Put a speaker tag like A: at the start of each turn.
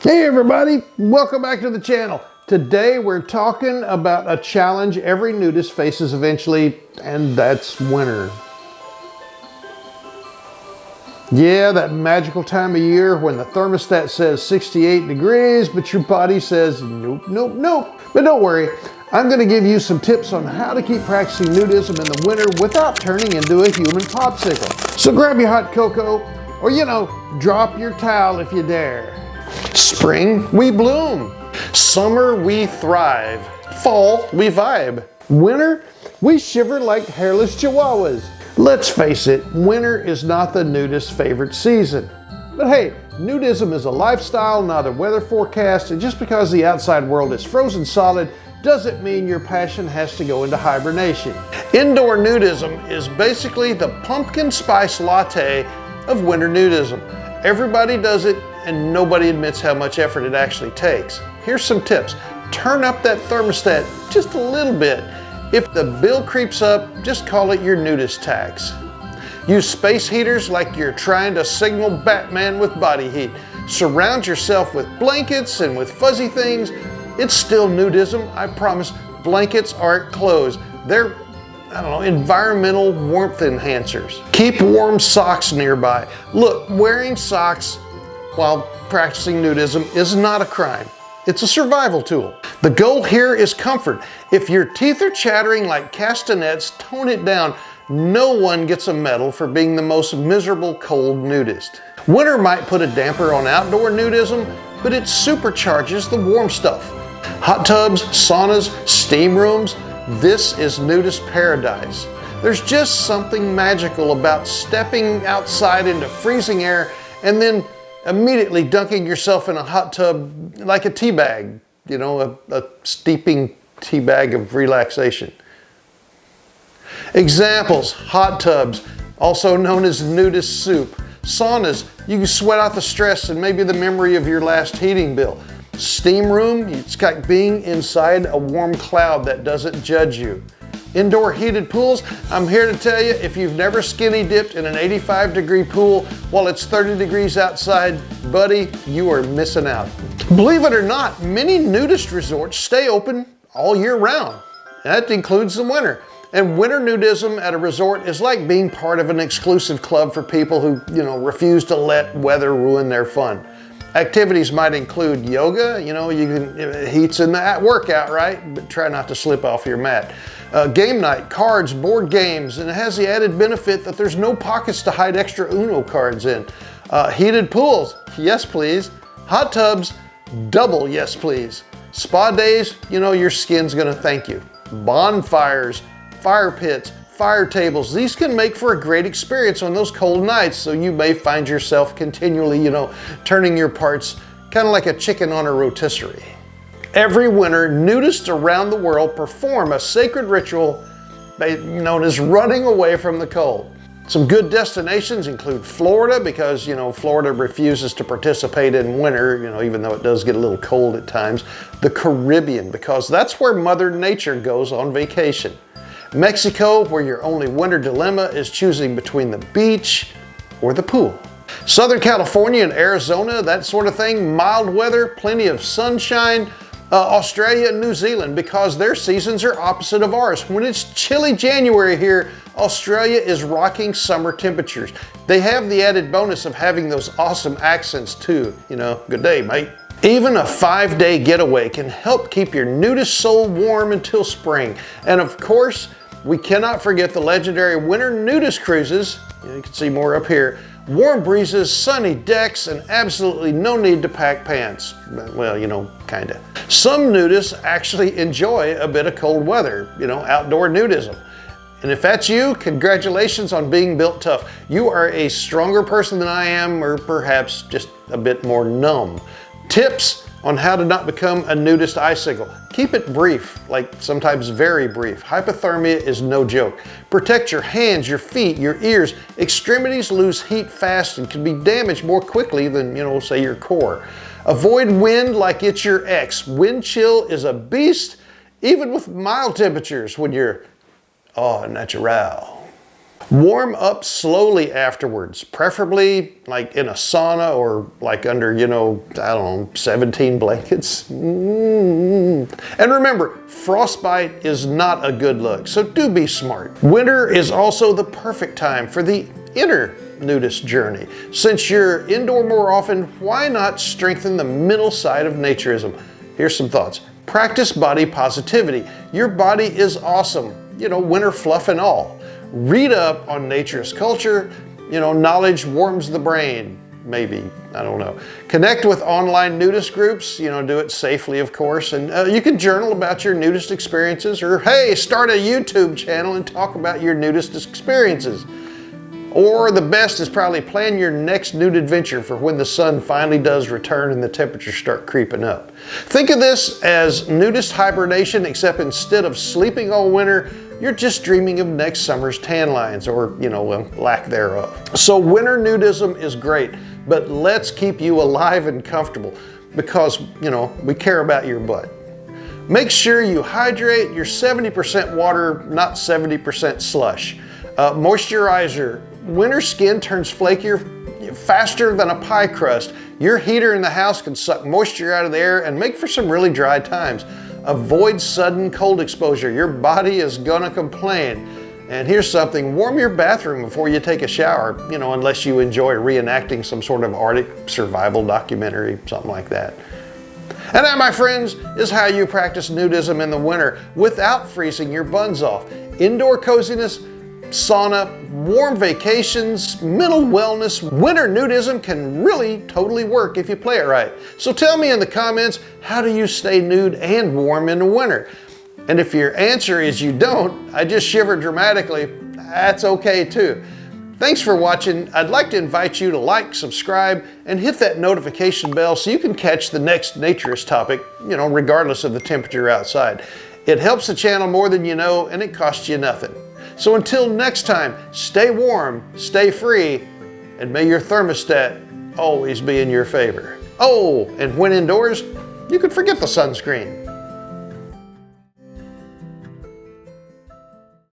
A: Hey everybody, welcome back to the channel. Today we're talking about a challenge every nudist faces eventually, and that's winter. Yeah, that magical time of year when the thermostat says 68 degrees, but your body says nope, nope, nope. But don't worry, I'm going to give you some tips on how to keep practicing nudism in the winter without turning into a human popsicle. So grab your hot cocoa, or drop your towel if you dare. Spring, we bloom. Summer, we thrive. Fall, we vibe. Winter, we shiver like hairless chihuahuas. Let's face it, winter is not the nudist's favorite season. But hey, nudism is a lifestyle, not a weather forecast, and just because the outside world is frozen solid doesn't mean your passion has to go into hibernation. Indoor nudism is basically the pumpkin spice latte of winter nudism. Everybody does it, and nobody admits how much effort it actually takes. Here's some tips. Turn up that thermostat just a little bit. If the bill creeps up, just call it your nudist tax. Use space heaters like you're trying to signal Batman with body heat. Surround yourself with blankets and with fuzzy things. It's still nudism, I promise. Blankets aren't clothes. They're environmental warmth enhancers. Keep warm socks nearby. Look, wearing socks while practicing nudism is not a crime. It's a survival tool. The goal here is comfort. If your teeth are chattering like castanets, tone it down. No one gets a medal for being the most miserable cold nudist. Winter might put a damper on outdoor nudism, but it supercharges the warm stuff. Hot tubs, saunas, steam rooms, this is nudist paradise. There's just something magical about stepping outside into freezing air and then immediately dunking yourself in a hot tub like a tea bag, a steeping tea bag of relaxation. Examples: hot tubs, also known as nudist soup. Saunas, you can sweat out the stress and maybe the memory of your last heating bill. Steam room, it's like being inside a warm cloud that doesn't judge you. Indoor heated pools, I'm here to tell you, if you've never skinny dipped in an 85-degree pool while it's 30 degrees outside, buddy, you are missing out. Believe it or not, many nudist resorts stay open all year round. That includes the winter. And winter nudism at a resort is like being part of an exclusive club for people who, refuse to let weather ruin their fun. Activities might include yoga, heat's in the workout, right? But try not to slip off your mat. Game night, cards, board games, and it has the added benefit that there's no pockets to hide extra Uno cards in. Heated pools, yes please. Hot tubs, double yes please. Spa days, your skin's gonna thank you. Bonfires, fire pits, fire tables, these can make for a great experience on those cold nights, so you may find yourself continually, turning your parts kind of like a chicken on a rotisserie. Every winter, nudists around the world perform a sacred ritual known as running away from the cold. Some good destinations include Florida, because, Florida refuses to participate in winter, even though it does get a little cold at times. The Caribbean, because that's where Mother Nature goes on vacation. Mexico, where your only winter dilemma is choosing between the beach or the pool. Southern California and Arizona, that sort of thing, mild weather, plenty of sunshine. Australia and New Zealand, because their seasons are opposite of ours. When it's chilly January here, Australia is rocking summer temperatures. They have the added bonus of having those awesome accents too. Good day, mate. Even a 5-day getaway can help keep your nudist soul warm until spring. And of course, we cannot forget the legendary winter nudist cruises. You can see more up here. Warm breezes, sunny decks, and absolutely no need to pack pants. Well, kinda. Some nudists actually enjoy a bit of cold weather, outdoor nudism. And if that's you, congratulations on being built tough. You are a stronger person than I am, or perhaps just a bit more numb. Tips on how to not become a nudist icicle. Keep it brief, like sometimes very brief. Hypothermia is no joke. Protect your hands, your feet, your ears. Extremities lose heat fast and can be damaged more quickly than, say your core. Avoid wind like it's your ex. Wind chill is a beast, even with mild temperatures when you're natural. Warm up slowly afterwards, preferably like in a sauna or like under, I don't know, 17 blankets. And remember, frostbite is not a good look, so do be smart. Winter is also the perfect time for the inner nudist journey. Since you're indoor more often, why not strengthen the mental side of naturism? Here's some thoughts. Practice body positivity. Your body is awesome, winter fluff and all. Read up on naturist culture. Knowledge warms the brain, maybe, I don't know. Connect with online nudist groups, do it safely, of course. And you can journal about your nudist experiences, or hey, start a YouTube channel and talk about your nudist experiences. Or the best is probably plan your next nude adventure for when the sun finally does return and the temperatures start creeping up. Think of this as nudist hibernation, except instead of sleeping all winter, you're just dreaming of next summer's tan lines, or, lack thereof. So winter nudism is great, but let's keep you alive and comfortable because, we care about your butt. Make sure you hydrate. You're 70% water, not 70% slush. Moisturizer. Winter skin turns flakier faster than a pie crust. Your heater in the house can suck moisture out of the air and make for some really dry times. Avoid sudden cold exposure. Your body is gonna complain. And here's something, warm your bathroom before you take a shower, unless you enjoy reenacting some sort of Arctic survival documentary, something like that. And that, my friends, is how you practice nudism in the winter without freezing your buns off. Indoor coziness, sauna, warm vacations, mental wellness. Winter nudism can really totally work if you play it right. So tell me in the comments, how do you stay nude and warm in the winter? And if your answer is you don't, I just shiver dramatically, that's okay too. Thanks for watching. I'd like to invite you to like, subscribe, and hit that notification bell so you can catch the next naturist topic, regardless of the temperature outside. It helps the channel more than you know, and it costs you nothing. So until next time, stay warm, stay free, and may your thermostat always be in your favor. Oh, and when indoors, you can forget the sunscreen.